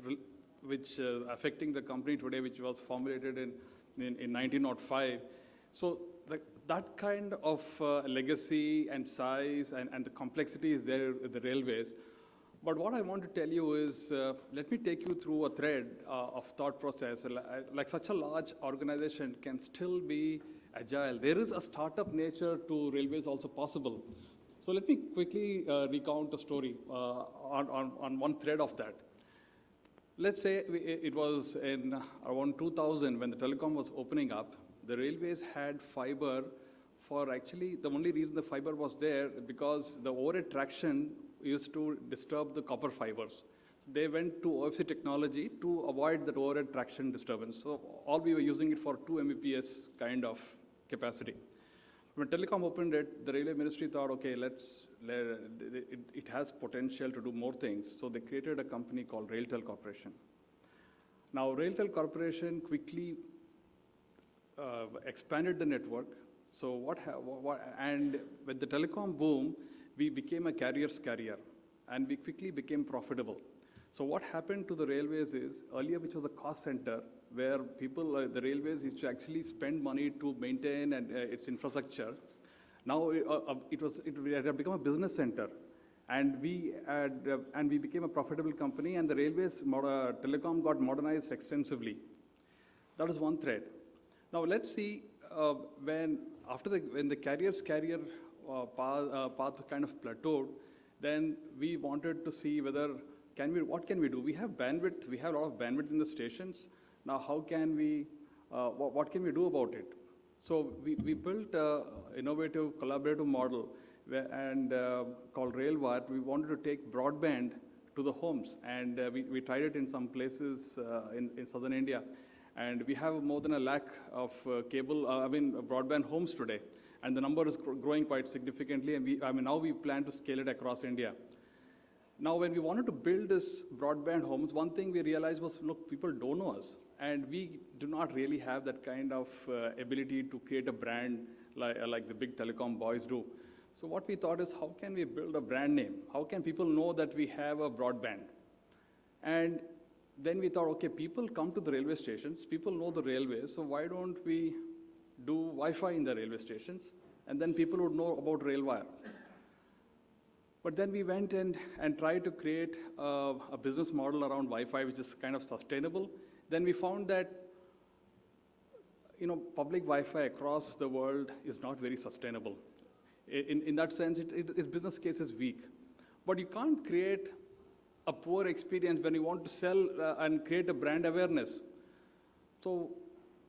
which affecting the company today, which was formulated in 1905. So that kind of legacy and size and the complexity is there with the railways. But what I want to tell you is, let me take you through a thread of thought process. Like such a large organization can still be agile. There is a startup nature to railways also possible. So let me quickly recount a story on one thread of that. Let's say it was in around 2000 when the telecom was opening up. The railways had fiber for actually, the only reason the fiber was there because the overhead traction used to disturb the copper fibers. So they went to OFC technology to avoid that overhead traction disturbance. So all we were using it for 2 Mbps kind of capacity. When telecom opened it, the railway ministry thought, okay, it has potential to do more things. So they created a company called RailTel Corporation. Now, RailTel Corporation quickly expanded the network. So and with the telecom boom, we became a carrier's carrier, and we quickly became profitable. So what happened to the railways is, earlier which was a cost center, where people, the railways used to actually spend money to maintain its infrastructure. Now it had become a business center, and we became a profitable company, and the railways telecom got modernized extensively. That is one thread. Now let's see when the carrier's carrier path kind of plateaued, then we wanted to see whether what can we do? We have bandwidth. We have a lot of bandwidth in the stations. Now, how can we? What can we do about it? So we built an innovative collaborative model called RailWire. We wanted to take broadband to the homes, and we tried it in some places in southern India. And we have more than 1 lakh of broadband homes today. And the number is growing quite significantly, and now we plan to scale it across India. Now, when we wanted to build this broadband homes, one thing we realized was, look, people don't know us, and we do not really have that kind of ability to create a brand like the big telecom boys do. So what we thought is, how can we build a brand name? How can people know that we have a broadband? And then we thought, okay, people come to the railway stations, people know the railways, so why don't we do Wi-Fi in the railway stations, and then people would know about RailWire. But then we went and tried to create a business model around Wi-Fi, which is kind of sustainable. Then we found that, public Wi-Fi across the world is not very sustainable. In that sense, its business case is weak. But you can't create a poor experience when you want to sell and create a brand awareness. So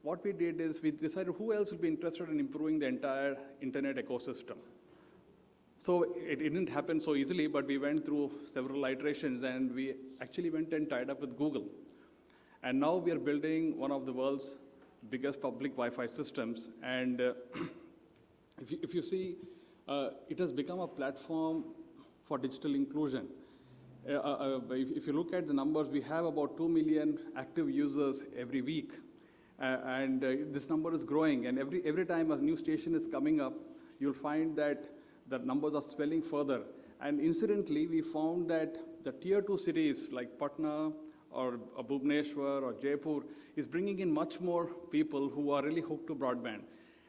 what we did is we decided who else would be interested in improving the entire internet ecosystem. So it didn't happen so easily, but we went through several iterations, and we actually went and tied up with Google. And now we are building one of the world's biggest public Wi-Fi systems. And if you see, it has become a platform for digital inclusion. If you look at the numbers, we have about 2 million active users every week. And this number is growing, and every time a new station is coming up, you'll find that the numbers are swelling further. And incidentally, we found that the tier 2 cities like Patna or Bhubaneswar or Jaipur is bringing in much more people who are really hooked to broadband.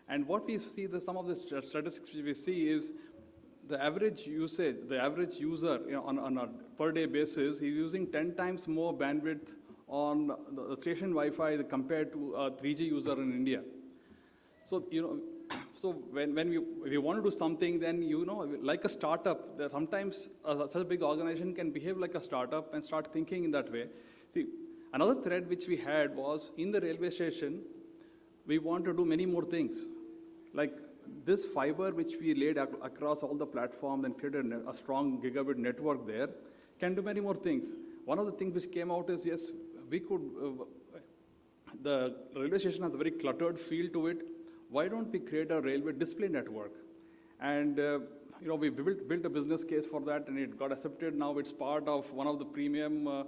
And what we see, some of the statistics we see is the average usage, the average user on a per day basis is using 10 times more bandwidth on the station Wi-Fi compared to a 3G user in India. So, so when we want to do something, then, like a startup, that sometimes such a big organization can behave like a startup and start thinking in that way. See, another thread which we had was in the railway station, we want to do many more things. Like this fiber which we laid across all the platforms and created a strong gigabit network there can do many more things. One of the things which came out is, yes, we could, the railway station has a very cluttered feel to it. Why don't we create a railway display network? And we built a business case for that, and it got accepted. Now it's part of one of the premium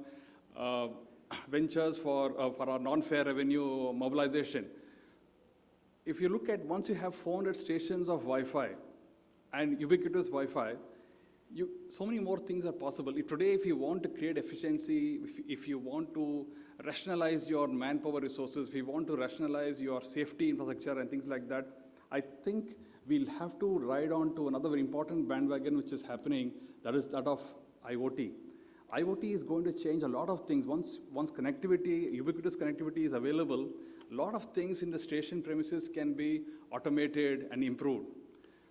ventures for our non-fare revenue mobilization. If you look at, once you have 400 stations of Wi-Fi and ubiquitous Wi-Fi, so many more things are possible. Today, if you want to create efficiency, if you want to rationalize your manpower resources, if you want to rationalize your safety infrastructure and things like that, I think we'll have to ride on to another very important bandwagon which is happening, that is that of IoT. IoT is going to change a lot of things. Once connectivity, ubiquitous connectivity is available, a lot of things in the station premises can be automated and improved.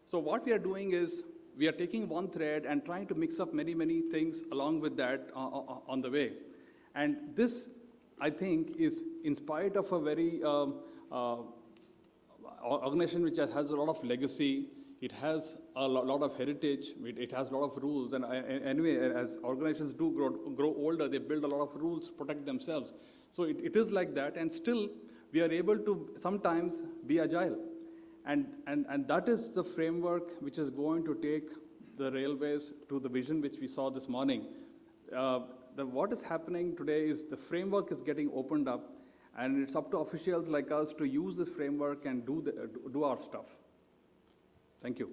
So what we are doing is, we are taking one thread and trying to mix up many, many things along with that on the way. And this, I think, is in spite of a very organization which has a lot of legacy, it has a lot of heritage, it has a lot of rules, and anyway, as organizations do grow older, they build a lot of rules to protect themselves. So it is like that, and still, we are able to sometimes be agile. And that is the framework which is going to take the railways to the vision which we saw this morning. What is happening today is the framework is getting opened up, and it's up to officials like us to use this framework and do our stuff. Thank you.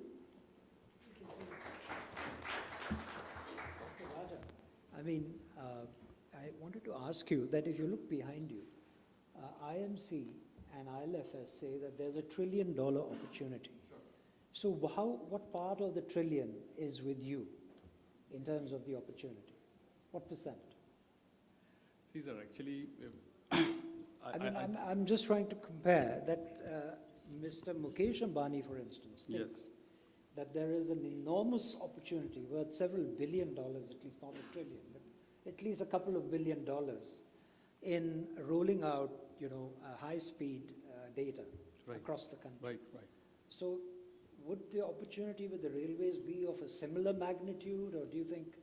I mean, I wanted to ask you that if you look behind you, IMC and ILFS say that there's $1 trillion opportunity. So what part of the trillion is with you in terms of the opportunity? What percent? These are actually... I'm just trying to compare that Mr. Mukesh Ambani, for instance, thinks Yes. that there is an enormous opportunity worth several $1 billion, at least not $1 trillion, but at least a couple of $1 billion in rolling out, high-speed data Right. across the country. Right. So would the opportunity with the railways be of a similar magnitude, or do you think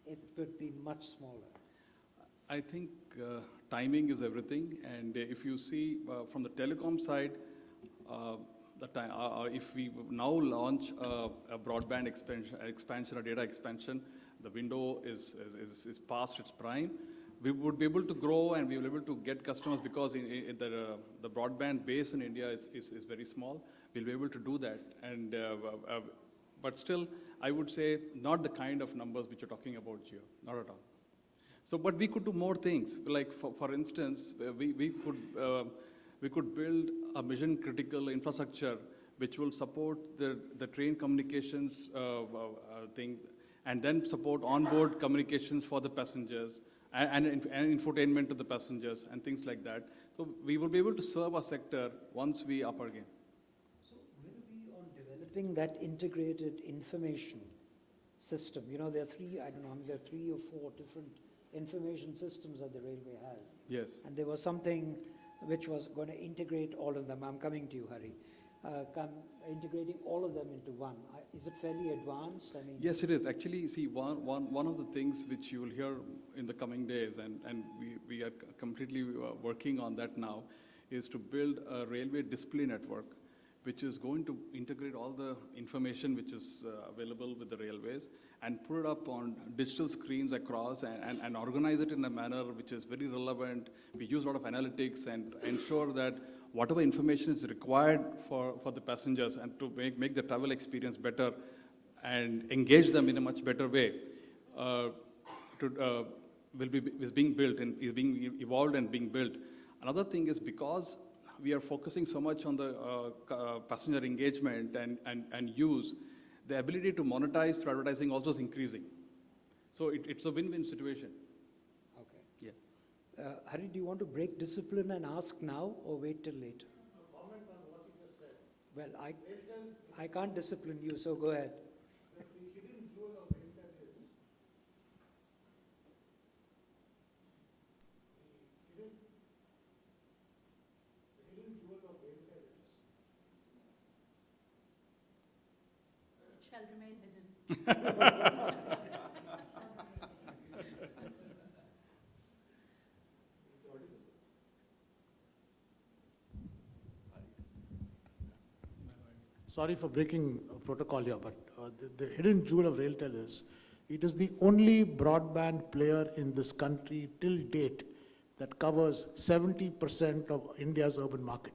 it would be much smaller? I think timing is everything, and if you see from the telecom side, if we now launch a broadband expansion or data expansion, the window is past its prime. We would be able to grow and we will be able to get customers because the broadband base in India is very small. We'll be able to do that, and but still, I would say not the kind of numbers which you're talking about, Gio, not at all. So, but we could do more things. Like for instance, we could build a mission-critical infrastructure which will support the train communications thing, and then support onboard communications for the passengers, and infotainment to the passengers, and things like that. So we will be able to serve our sector once we up our game. So will it be on developing that integrated information system? There are three or four different information systems that the railway has. Yes. And there was something which was going to integrate all of them. I'm coming to you, Hari. Integrating all of them into one. Is it fairly advanced? I mean, Yes, it is. Actually, see, one of the things which you will hear in the coming days, and we are completely working on that now, is to build a railway display network, which is going to integrate all the information which is available with the railways and put it up on digital screens across and organize it in a manner which is very relevant. We use a lot of analytics and ensure that whatever information is required for the passengers and to make the travel experience better and engage them in a much better way, is being built and is being evolved and being built. Another thing is because we are focusing so much on the passenger engagement and use, the ability to monetize through advertising also is increasing. So it's a win-win situation. okay. Yeah. Hari, do you want to break discipline and ask now or wait till later? Comment on what you just said. Well, I can't discipline you, so go ahead. The hidden jewel of Intel is the hidden jewel of Intel is It shall remain hidden. sorry for breaking protocol here, but the hidden jewel of RailTel is, it is the only broadband player in this country till date that covers 70% of India's urban market.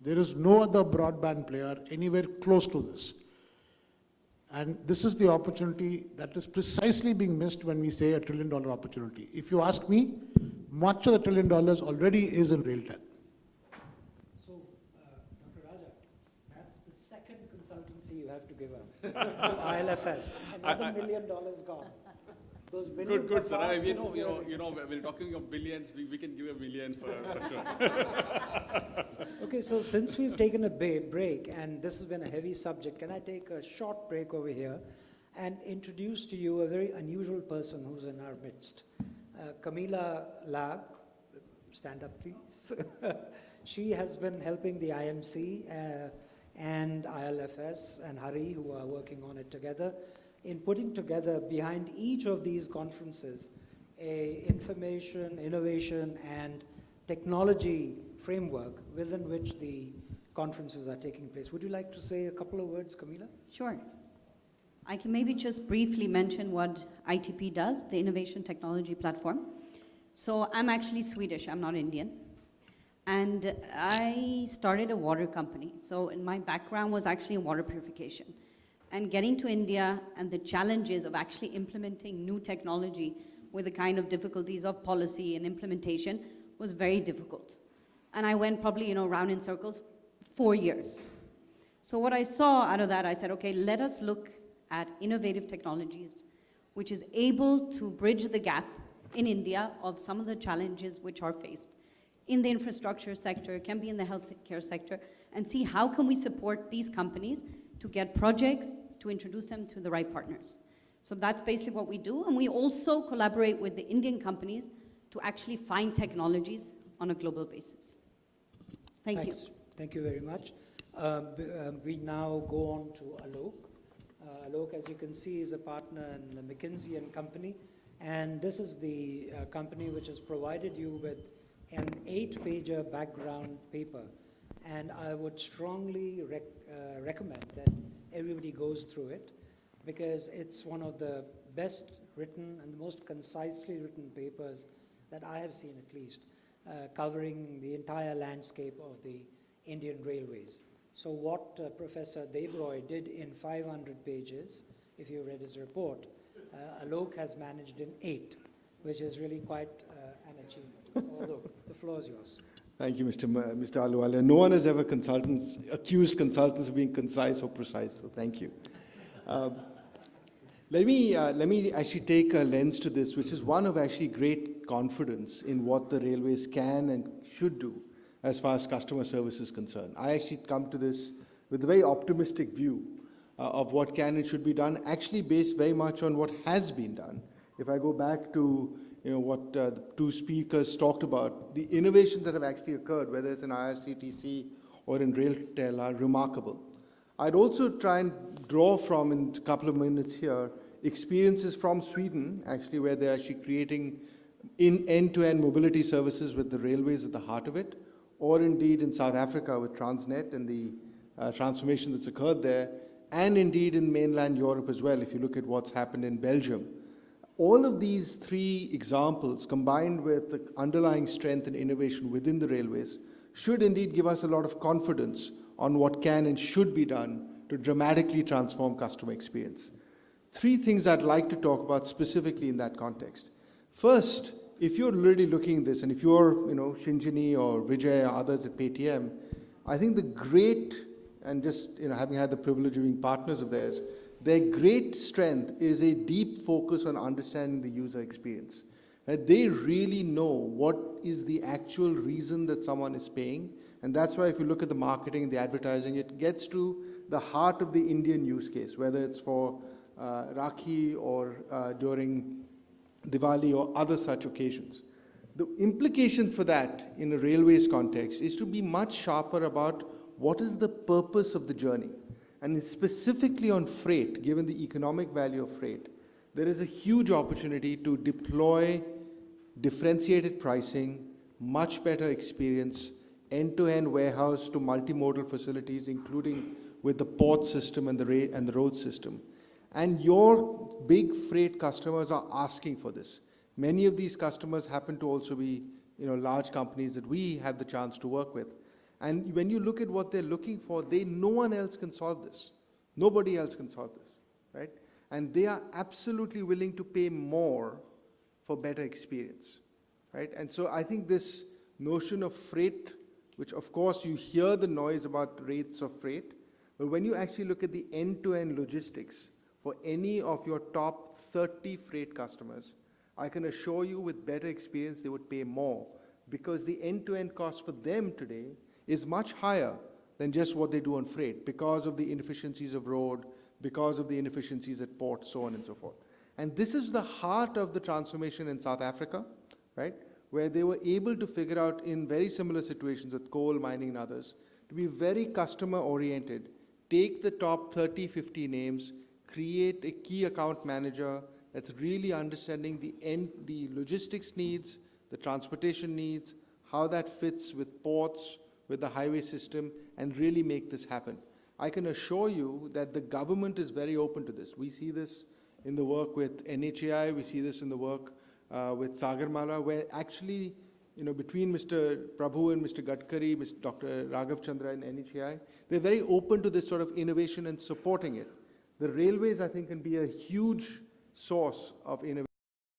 There is no other broadband player anywhere close to this. And this is the opportunity that is precisely being missed when we say $1 trillion opportunity. If you ask me, much of the $1 trillion already is in RailTel. So, Dr. Raja, that's the second consultancy you have to give up. ILFS, another $1 million gone. Those billions Good, are sir. fast You know, disappearing. when we're talking of billions, we can give a million for sure. Okay, so since we've taken a break, and this has been a heavy subject, can I take a short break over here and introduce to you a very unusual person who's in our midst. Camila Lag, stand up please. She has been helping the IMC and ILFS and Hari, who are working on it together, in putting together behind each of these conferences a information, innovation, and technology framework within which the conferences are taking place. Would you like to say a couple of words, Camila? Sure. I can maybe just briefly mention what ITP does, the Innovation Technology Platform. So I'm actually Swedish, I'm not Indian. And I started a water company. So in my background was actually in water purification. And getting to India and the challenges of actually implementing new technology with the kind of difficulties of policy and implementation was very difficult. And I went probably, round in circles 4 years. So what I saw out of that, I said, okay, let us look at innovative technologies, which is able to bridge the gap in India of some of the challenges which are faced in the infrastructure sector, can be in the healthcare sector, and see how can we support these companies to get projects, to introduce them to the right partners. So that's basically what we do, and we also collaborate with the Indian companies to actually find technologies on a global basis. Thank you. Thank you very much. We now go on to Alok. Alok, as you can see, is a partner in the McKinsey & Company, and this is the company which has provided you with an 8-pager background paper, and I would strongly recommend that everybody goes through it, because it's one of the best written and the most concisely written papers that I have seen, at least, covering the entire landscape of the Indian railways. So what Professor Debroy did in 500 pages, if you read his report, Alok has managed in 8, which is really quite an achievement. So Alok, the floor is yours. Thank you, Mr. Ahluwalia. No one has ever accused consultants of being concise or precise, so thank you. Let me actually take a lens to this, which is one of actually great confidence in what the railways can and should do as far as customer service is concerned. I actually come to this with a very optimistic view of what can and should be done, actually based very much on what has been done. If I go back to what the two speakers talked about, the innovations that have actually occurred, whether it's in IRCTC or in RailTel, are remarkable. I'd also try and draw from, in a couple of minutes here, experiences from Sweden, actually, where they're actually creating end-to-end mobility services with the railways at the heart of it, or indeed in South Africa with Transnet and the transformation that's occurred there, and indeed in mainland Europe as well, if you look at what's happened in Belgium. All of these 3 examples, combined with the underlying strength and innovation within the railways, should indeed give us a lot of confidence on what can and should be done to dramatically transform customer experience. 3 things I'd like to talk about specifically in that context. First, if you're really looking at this, and if you're, Shinjini or Vijay or others at Paytm, I think the great, and just, having had the privilege of being partners of theirs, their great strength is a deep focus on understanding the user experience. They really know what is the actual reason that someone is paying, and that's why if you look at the marketing and the advertising, it gets to the heart of the Indian use case, whether it's for Rakhi or during Diwali or other such occasions. The implication for that in a railways context is to be much sharper about what is the purpose of the journey. And specifically on freight, given the economic value of freight, there is a huge opportunity to deploy differentiated pricing, much better experience, end-to-end warehouse to multimodal facilities, including with the port system and the road system. And your big freight customers are asking for this. Many of these customers happen to also be large companies that we have the chance to work with. And when you look at what they're looking for, no one else can solve this. Nobody else can solve this. right? And they are absolutely willing to pay more for better experience, right? And so I think this notion of freight, which of course you hear the noise about rates of freight, but when you actually look at the end-to-end logistics for any of your top 30 freight customers, I can assure you with better experience they would pay more, because the end-to-end cost for them today is much higher than just what they do on freight, because of the inefficiencies of road, because of the inefficiencies at port, so on and so forth. And this is the heart of the transformation in South Africa, right? Where they were able to figure out, in very similar situations with coal mining and others, to be very customer oriented, take the top 30, 50 names, create a key account manager that's really understanding the logistics needs, the transportation needs, how that fits with ports, with the highway system, and really make this happen. I can assure you that the government is very open to this. We see this in the work with NHAI, we see this in the work with Sagarmala, where actually, between Mr. Prabhu and Mr. Gadkari, Dr. Raghav Chandra and NHAI, they're very open to this sort of innovation and supporting it. The railways, I think, can be a huge source of innovation.